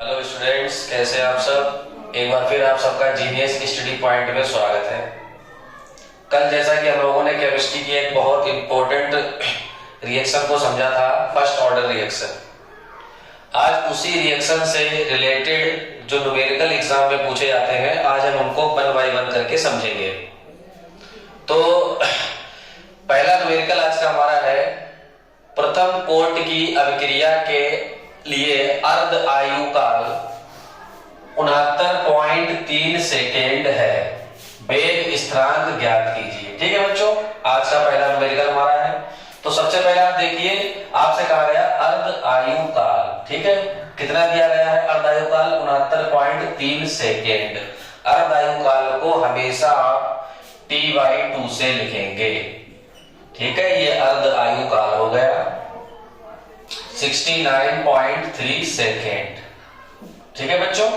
Hello students, कैसे हैं आप सब। एक बार फिर आप सबका जीनियस स्टडी पॉइंट में स्वागत है। कल जैसा कि हम लोगों ने केमिस्ट्री की एक बहुत इंपॉर्टेंट रिएक्शन को समझा था, फर्स्ट ऑर्डर रिएक्शन। आज उसी रिएक्शन से रिलेटेड जो न्यूमेरिकल एग्जाम में पूछे जाते हैं, आज हम उनको वन बाय वन करके समझेंगे। तो पहला न्यूमेरिकल आज का हमारा है, प्रथम कोट की अभिक्रिया के लिए अर्ध आयु काल 69.3 सेकेंड है, वेग स्थिरांक ज्ञात कीजिए। ठीक है बच्चों, आज का पहला न्यूमेरिकल हमारा है। तो सबसे पहले आप देखिए, आपसे कहा गया अर्ध आयु काल। ठीक है, कितना दिया गया है अर्ध आयु काल? 69.3 सेकेंड। अर्ध आयु काल को हमेशा आप T/2 से लिखेंगे। ठीक है, ये अर्ध आयु काल हो गया 69.3 सेकेंड। ठीक है बच्चों,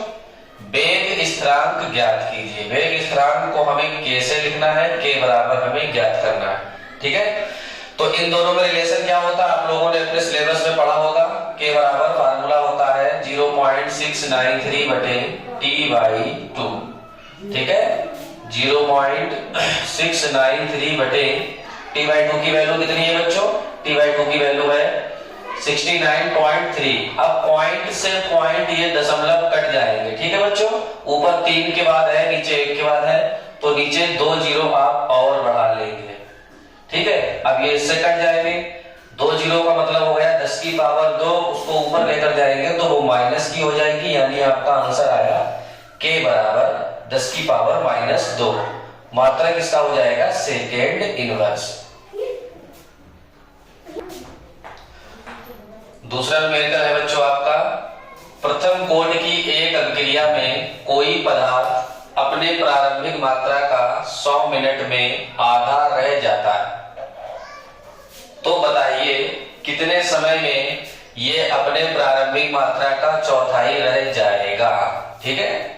वेग स्थिरांक ज्ञात कीजिए। वेग स्थिरांक को हमें कैसे लिखना है? के बराबर हमें ज्ञात करना है। ठीक है, तो इन दोनों में रिलेशन क्या होता है आप लोगों ने अपने सिलेबस में पढ़ा होगा। के बराबर फार्मूला होता है 0.693 बटे T/2। ठीक है, 0.693 बटे T/2 की वैल्यू कितनी है बच्चों? T/2 की वैल्यू है 69.3। अब पॉइंट से पॉइंट ये दशमलव कट जाएंगे। ठीक है बच्चों, ऊपर 3 के बाद है, नीचे 1 के बाद है, तो नीचे 2 जीरो आप और बढ़ा लेंगे। ठीक है, अब ये इससे कट जाएंगे। 2 जीरो का मतलब हो गया 10 की पावर 2, उसको ऊपर लेकर जाएंगे तो वो माइनस की हो जाएगी, यानी आपका आंसर आएगा के बराबर 10 की पावर -2। मात्रा किसका हो जाएगा? Second inverse. दूसरा न्यूमेरिकल है बच्चों आपका, प्रथम कोट की एक अभिक्रिया में कोई पदार्थ अपने प्रारंभिक मात्रा का 100 मिनट में आधा रह जाता है, तो बताइए कितने समय में ये अपने प्रारंभिक मात्रा का चौथाई रह जाएगा। ठीक है,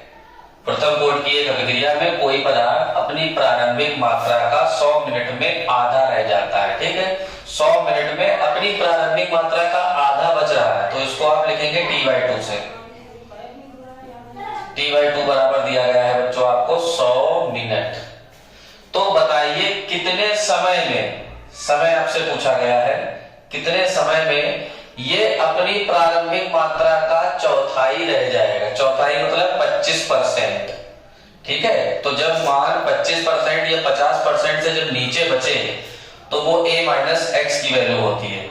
प्रथम कोट की एक अभिक्रिया में कोई पदार्थ अपनी प्रारंभिक मात्रा का 100 मिनट में आधा रह जाता है। ठीक है, 100 मिनट में अपनी प्रारंभिक मात्रा का आधा बच रहा है, तो इसको आप लिखेंगे T/2 से। T/2 बराबर दिया गया है बच्चों आपको 100 मिनट। तो बताइए कितने समय में, समय आपसे पूछा गया है, कितने समय में ये अपनी प्रारंभिक मात्रा का चौथाई रह जाएगा। चौथाई मतलब 25%। ठीक है, तो जब मान 25% या 50% से जब नीचे बचे तो वो a माइनस एक्स की वैल्यू होती है।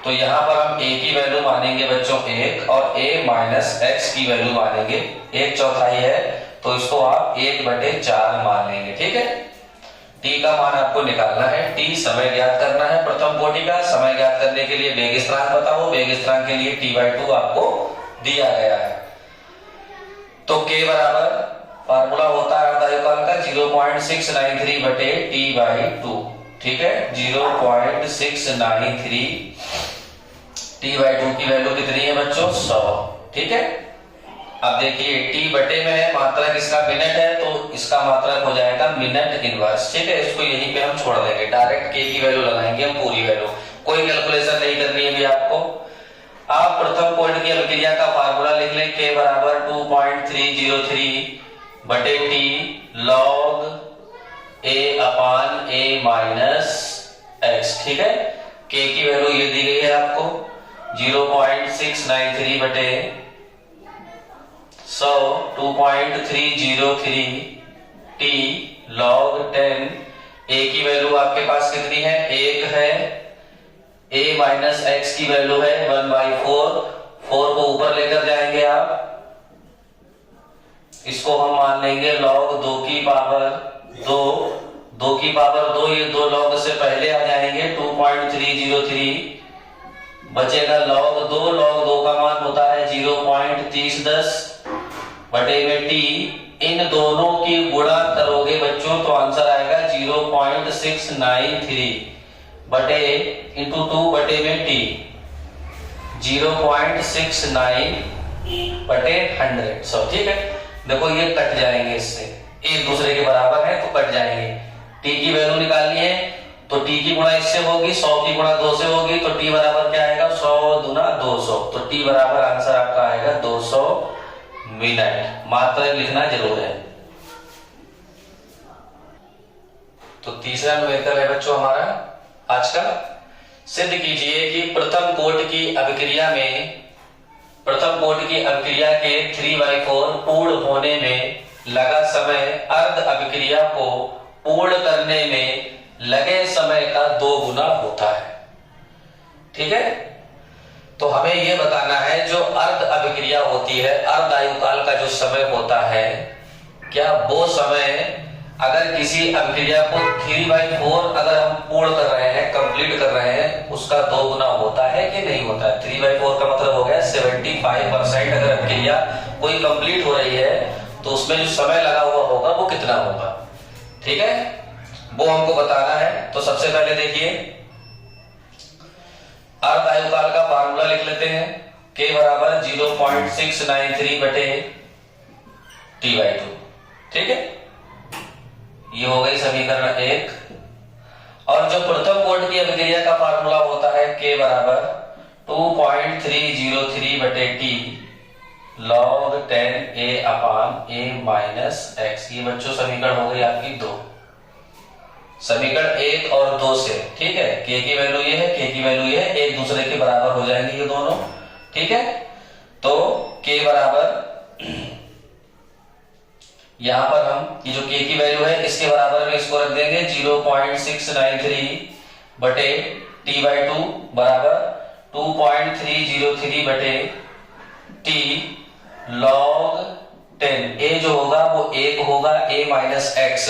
तो यहां पर हम a की वैल्यू मानेंगे बच्चों 1 और a माइनस एक्स की वैल्यू मानेंगे 1/4 है, तो इसको आप 1/4 मान लेंगे। ठीक है, t का मान आपको निकालना है, t समय ज्ञात करना है प्रथम कोटि का। समय ज्ञात करने के लिए वेग स्थिरांक बताओ, वेग स्थिरांक के लिए T/2 आपको दिया गया है। तो k बराबर फार्मूला होता है अर्ध आयु काल का 0.693 बटे T/2। ठीक है, 0.693 T/2 की वैल्यू कितनी है बच्चों? 100। ठीक है, अब देखिए T बटे में है, मात्रा किसका? मिनट है, तो इसका मात्रक हो जाएगा मिनट इनवर्स। ठीक है, इसको यहीं पे हम छोड़ देंगे, डायरेक्ट k की वैल्यू लगाएंगे हम पूरी वैल्यू, कोई कैलकुलेशन नहीं करनी है भी आपको। आप प्रथम कोट की अभिक्रिया का फार्मूला लिख लें, k बराबर 2.303 बटे T log a/a minus x. ठीक है, k की वैल्यू ये दी गई है आपको 0.693 बटे 100, 2.303 T log 10। a की वैल्यू आपके पास कितनी है? 1 है, a माइनस एक्स की वैल्यू है 1/4। 4 को ऊपर लेकर जाएंगे आप, इसको हम मान लेंगे log 2 की पावर 2। 2 की पावर 2, ये 2 log से पहले आ जाएंगे, 2.303 बचेगा log 2। log 2 का मान होता है 0.3010 बटे में t। इन दोनों की गुणा करोगे बच्चों तो आंसर आएगा 0.693 बटे इंटू 2 बटे में t, 0.69 बटे 100। ठीक है, देखो ये कट जाएंगे, इससे एक दूसरे के बराबर है तो कट जाएंगे। t की वैल्यू निकालनी है तो t की गुणा इससे होगी, 100 की गुणा 2 से होगी, तो t बराबर क्या आएगा? 100 दूना 200। तो t बराबर आंसर आपका आएगा 200 मिनट, मात्रक लिखना जरूर है। तो तीसरा न्यूमेरिकल है बच्चों हमारा आज का, सिद्ध कीजिए कि प्रथम कोटि की अभिक्रिया के 3/4 पूर्ण होने में लगा समय अर्ध अभिक्रिया को पूर्ण करने में लगे समय का 2 गुना होता है। ठीक है, तो हमें यह बताना है जो अर्ध अभिक्रिया होती है, अर्ध आयुकाल का जो समय होता है, क्या वो समय अगर किसी अभिक्रिया को 3/4 अगर हम पूर्ण कर रहे हैं, कंप्लीट कर रहे हैं, उसका 2 गुना होता है कि नहीं होता है। 3/4 का मतलब हो गया 75%। अगर अभिक्रिया कोई कंप्लीट हो रही है तो उसमें जो समय लगा हुआ होगा वो कितना होगा। ठीक है, वो हमको बताना है। तो सबसे पहले देखिए अर्ध आयुकाल का फार्मूला लिख लेते हैं, k बराबर 0.693 बटे t/2। ठीक है, ये हो गई समीकरण 1। और जो प्रथम कोटि की अभिक्रिया का फार्मूला होता है k बराबर 2.303 बटे t log 10 a/a minus x। ये बच्चों समीकरण हो गई आपकी 2, समीकरण 1 और 2 से। ठीक है, k की वैल्यू ये है, k की वैल्यू ये है, एक दूसरे के बराबर हो जाएंगे ये दोनों। ठीक है, तो k बराबर यहां पर हम ये जो k की वैल्यू है इसके बराबर में इसको रख देंगे 0.693 बटे t/2 बराबर 2.303 बटे t log 10। a जो होगा वो 1 होगा, a माइनस x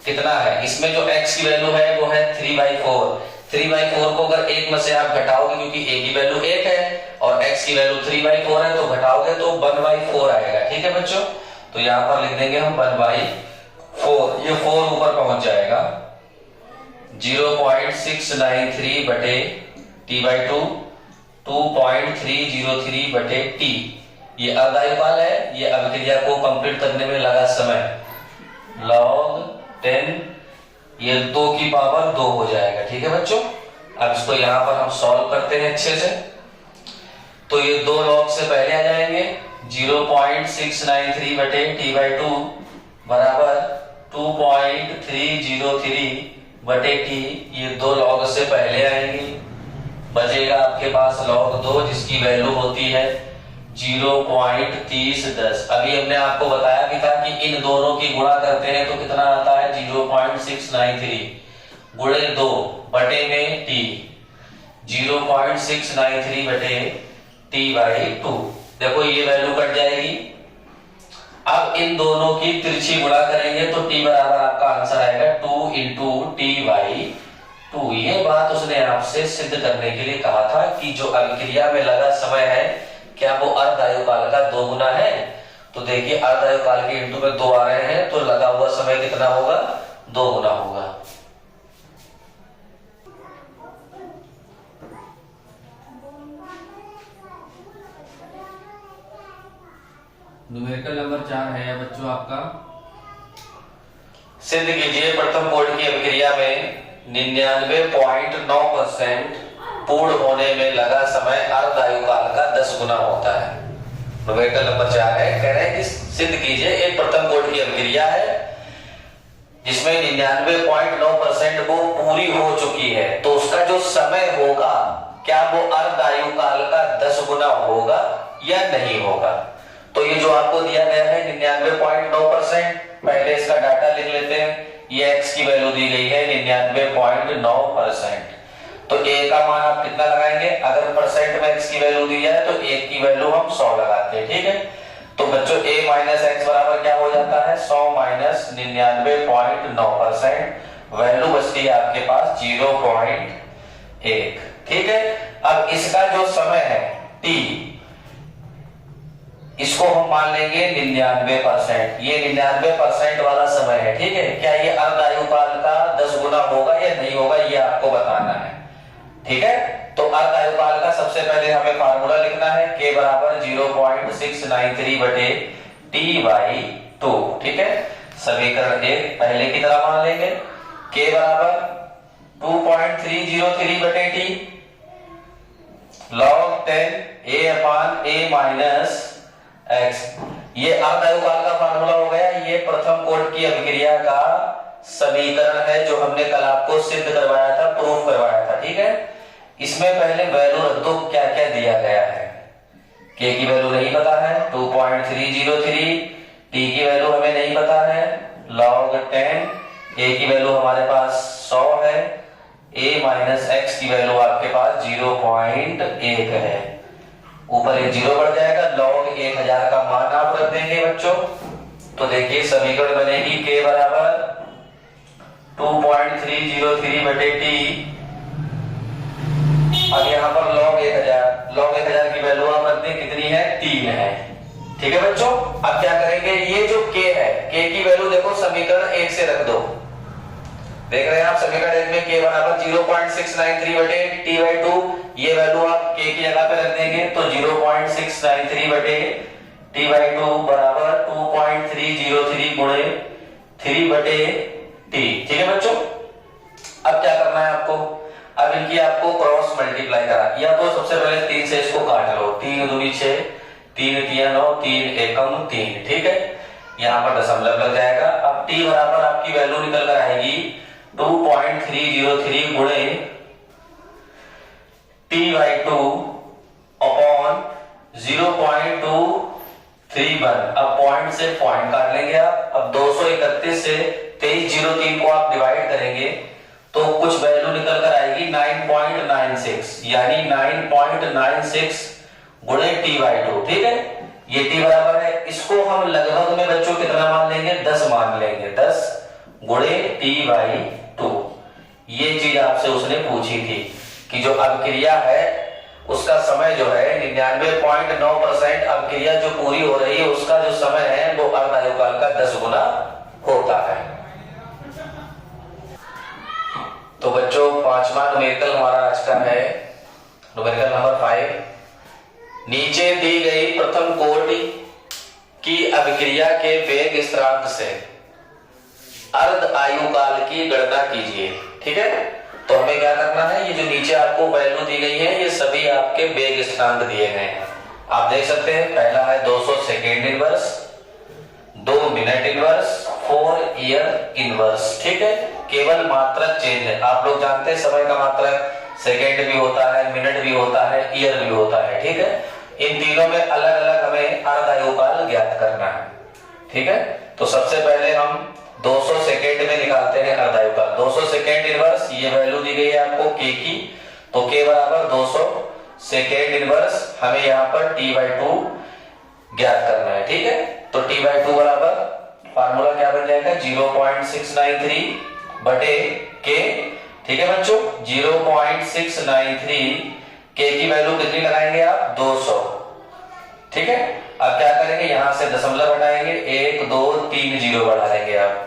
कितना है, इसमें जो x की वैल्यू है वो है 3/4। 3/4 को अगर 1 में से आप घटाओगे, क्योंकि a की वैल्यू 1 है और x की वैल्यू 3/4 है, तो घटाओगे तो 1/4 आएगा। ठीक है बच्चों, तो यहां पर लिख देंगे हम 1/4। ये 4 ऊपर पहुंच जाएगा 0.693 बटे t/2 2.303 बटे t। ये अर्ध आयुकाल है, ये अभिक्रिया को कंप्लीट करने में लगा समय log 10, ये 2 की पावर 2 हो जाएगा। ठीक है बच्चों, अब इसको यहां पर हम सॉल्व करते हैं अच्छे से। तो ये 2 log से पहले आ जाएंगे, 0.693 बटे t/2 बराबर 2.303 बटे t, ये 2 log से पहले आएंगे। बचेगा आपके पास log 2 जिसकी वैल्यू होती है 0.3010। अभी हमने आपको बताया भी था कि इन दोनों की गुणा करते हैं तो कितना आता है 0.693 गुणे 2 बटे में t, 0.693 बटे t/2। देखो ये वैल्यू कट जाएगी। अब इन दोनों की तिरछी गुणा करेंगे तो t बराबर आपका आंसर आएगा 2 इंटू t/2। ये बात उसने आपसे सिद्ध करने के लिए कहा था कि जो अभिक्रिया में लगा समय है क्या वो अर्ध आयुकाल का 2 गुना है। तो देखिए अर्ध आयुकाल के इंटू में 2 आ रहे हैं तो लगा हुआ समय कितना होगा, 2 गुना होगा। न्यूमेरिकल नंबर 4 है बच्चों आपका, सिद्ध कीजिए प्रथम कोटि की अभिक्रिया में 99.9% पूर्ण होने में लगा समय अर्ध आयुकाल का 10 गुना होता है। न्यूमेरिकल नंबर 4 है, कह रहे हैं कि सिद्ध कीजिए एक प्रथम कोटि की अभिक्रिया है जिसमें 99.9% वो पूरी हो चुकी है, तो उसका जो समय होगा क्या वो अर्ध आयुकाल का 10 गुना होगा या नहीं होगा। तो ये जो आपको दिया गया है 99.9%, पहले इसका डाटा लिख लेते हैं। ये x की वैल्यू दी गई है 99.9%। तो a का मान आप कितना लगाएंगे, अगर परसेंट में x की वैल्यू दी जाए तो a की वैल्यू हम 100 लगाते हैं। ठीक है, तो बच्चों a माइनस x बराबर क्या हो जाता है 100 माइनस 99.9%, वैल्यू बचती है आपके पास 0.1। ठीक है, अब इसका जो समय है t, इसको हम मान लेंगे 99%। ये 99% वाला समय है। ठीक है, क्या ये अर्ध आयुकाल का 10 गुना होगा या नहीं होगा, ये आपको बताना है। ठीक है, तो अर्ध आयुकाल का सबसे पहले हमें फार्मूला लिखना है, k बराबर 0.693 बटे t/2। ठीक है, समीकरण 1 पहले की तरह मान लेंगे, k बराबर 2.303 बटे t log 10 a/a minus x। ये अर्धायुकाल का फार्मूला हो गया। ये प्रथम कोटि की अभिक्रिया का समीकरण है जो हमने कल आपको सिद्ध करवाया था, प्रूफ करवाया था। ठीक है, इसमें पहले वैल्यू रख दो, क्या क्या दिया गया है। के की वैल्यू नहीं पता है 2.303, टी की वैल्यू हमें नहीं पता है log 10, ए की वैल्यू हमारे पास 100 है, a माइनस एक्स की वैल्यू आपके पास 0.1 है। ऊपर एक 0 बढ़ जाएगा, log 1000 का मान आप रख देंगे बच्चों। तो देखिए समीकरण बनेगी k बराबर 2.303 बटे टी। अब यहाँ पर log 1000 की वैल्यू आप रख दें, कितनी है 3 है। ठीक है बच्चों, अब क्या करेंगे, ये जो k है, k की वैल्यू देखो समीकरण 1 से रख दो। देख रहे हैं आप समीकरण 1 में k बराबर 0.693 बटे t/2, ये वैल्यू आप k की जगह पे रख देंगे तो 0.693 बटे t/2 बराबर 2.303 गुणे 3 बटे t। ठीक है बच्चों, अब क्या करना है आपको, अब इनकी आपको क्रॉस मल्टीप्लाई करा, या तो सबसे पहले 3 से इसको काट लो, 3 दूनी 6, 3 तिया 9, 3 एकम 3। ठीक है, यहाँ पर दशमलव लग जाएगा। अब t बराबर आपकी वैल्यू निकल कर आएगी 2.303 गुणे t/2 अपॉन 0.231। अब पॉइंट से पॉइंट काट लेंगे आप। अब 231 से 2303 को आप डिवाइड करेंगे तो कुछ वैल्यू निकल कर आएगी 9.96, यानी 9.96 गुणे t/2। ठीक है, ये t बराबर है, इसको हम लगभग में बच्चों कितना मान लेंगे, 10 मान लेंगे, 10 गुणे t/2। ये चीज आपसे उसने पूछी थी कि जो अभिक्रिया है उसका समय जो है 99.9% अभिक्रिया जो पूरी हो रही है उसका जो समय है वो अर्धायुकाल का 10 गुना होता है। तो बच्चों पांचवा न्यूमेरिकल हमारा आज का है न्यूमेरिकल नंबर 5। नीचे दी गई प्रथम कोटि की अभिक्रिया के वेग स्थिरांक से अर्ध आयुकाल की गणना कीजिए। ठीक है, तो हमें क्या करना है, ये जो नीचे आपको वैल्यू दी गई है ये सभी आपके वेग स्थिरांक दिए गए हैं। आप देख सकते हैं, पहला है 200 second inverse, 2 minute inverse, 4 year inverse. ठीक है, केवल मात्रक चेंज है। आप लोग जानते हैं समय का मात्रक सेकेंड भी होता है, मिनट भी होता है, ईयर भी होता है। ठीक है, इन तीनों में अलग अलग हमें अर्धायुकाल ज्ञात करना है। ठीक है, तो सबसे पहले हम 200 सेकेंड में निकालते हैं अर्धायुकाल। 200 सेकेंड इनवर्स, ये वैल्यू दी गई है आपको k की, तो k बराबर 200 सेकेंड इनवर्स, हमें यहाँ पर t/2 ज्ञात करना है। ठीक है, तो t/2 बराबर फार्मूला क्या बन जाएगा, 0.693 बटे k। ठीक है बच्चों, 0.693, k की वैल्यू कितनी लगाएंगे आप, 200। ठीक है, अब क्या करेंगे, यहां से दशमलव हटाएंगे, 1 2 3 0 बढ़ा देंगे आप।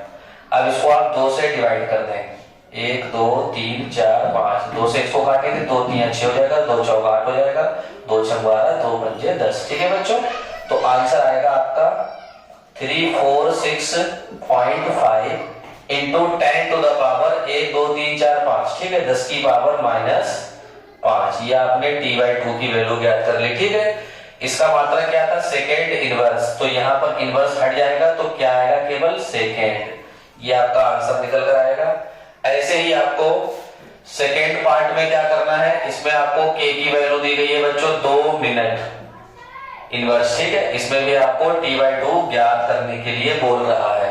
अब इसको आप 2 से डिवाइड कर देंगे, 1 2 3 4 5, 2 से इसको काटेंगे, 2 3 6 हो जाएगा, 2 चौका 8 हो जाएगा, 2 6 12, 2 पंजे 10। ठीक है बच्चों, तो आंसर आएगा आपका 346.5 इंटू 10 टू द पावर 1 2 3 4 5। ठीक है, 10 की पावर -5। ये आपने t/2 की वैल्यू ज्ञात कर ली। ठीक है, इसका मात्रक क्या था, सेकेंड इनवर्स, तो यहाँ पर इनवर्स हट जाएगा तो क्या आएगा, केवल सेकेंड। ये आपका आंसर निकल कर आएगा। ऐसे ही आपको सेकेंड पार्ट में क्या करना है, इसमें आपको k की वैल्यू दी गई है बच्चों 2 मिनट इनवर्स। ठीक है, इसमें भी आपको t/2 ज्ञात करने के लिए बोल रहा है।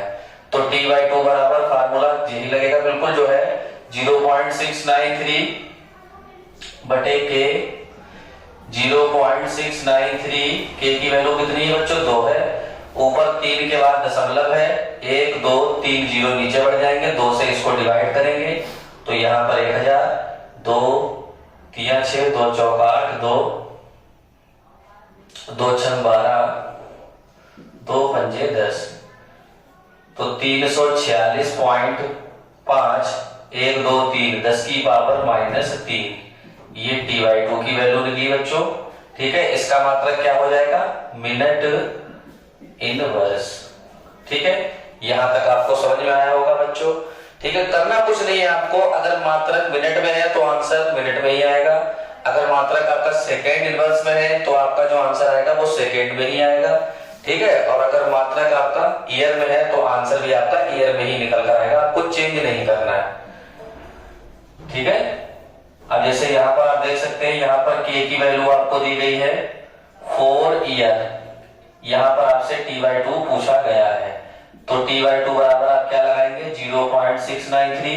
तो t/2 बराबर फार्मूला यही लगेगा बिल्कुल, जो है 0.693 बटे k। 0.693, k की वैल्यू कितनी है बच्चों, 2 है। ऊपर 3 के बाद दशमलव है, 1 2 3 0 नीचे बढ़ जाएंगे, 2 से इसको डिवाइड करेंगे तो यहाँ पर 1000, 2 3 6, 2 चौका 8, 2 2 6 12, 2 पंजे 10, तो 346.5, 1 2 3, 10 की पावर -3। ये t/2 की वैल्यू निकली बच्चों। ठीक है, इसका मात्रक क्या हो जाएगा, मिनट इनवर्स। ठीक है, यहां तक आपको समझ में आया होगा बच्चों। ठीक है, करना कुछ नहीं है आपको, अगर मात्रक मिनट में है तो आंसर मिनट में ही आएगा, अगर मात्रक आपका सेकेंड इनवर्स में है तो आपका जो आंसर आएगा वो सेकेंड में ही आएगा। ठीक है। और अगर मात्रक आपका ईयर में है तो आंसर भी आपका ईयर में ही निकल कर आएगा, आपको चेंज नहीं करना है। ठीक है। अब जैसे यहां पर आप देख सकते हैं, यहां पर के की वैल्यू आपको दी गई है 4 ईयर, यहां पर आपसे t/2 पूछा गया है, तो t/2 बराबर आप क्या लगाएंगे 0.693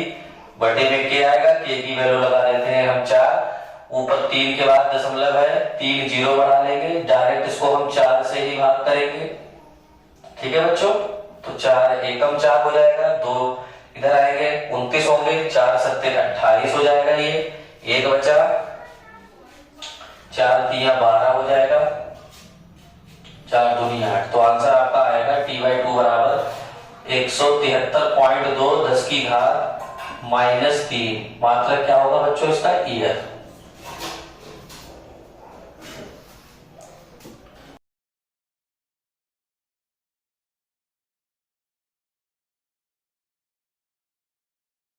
बटे में के आएगा, के की वैल्यू लगा देते हैं हम 4, ऊपर 3 के बाद दशमलव है, 3 जीरो बढ़ा लेंगे, डायरेक्ट इसको हम 4 से ही भाग करेंगे। ठीक है बच्चों, तो 4 एकम 4 हो जाएगा, 2 इधर आएंगे 29 होंगे, 4 सत्ते 28 हो जाएगा, ये एक बचा, 4 तिया 12 हो जाएगा, 4 दूनी 8, तो आंसर आपका आएगा t/2 बराबर 173.2 10 की घात -3, मात्रक क्या होगा बच्चों इसका ईयर।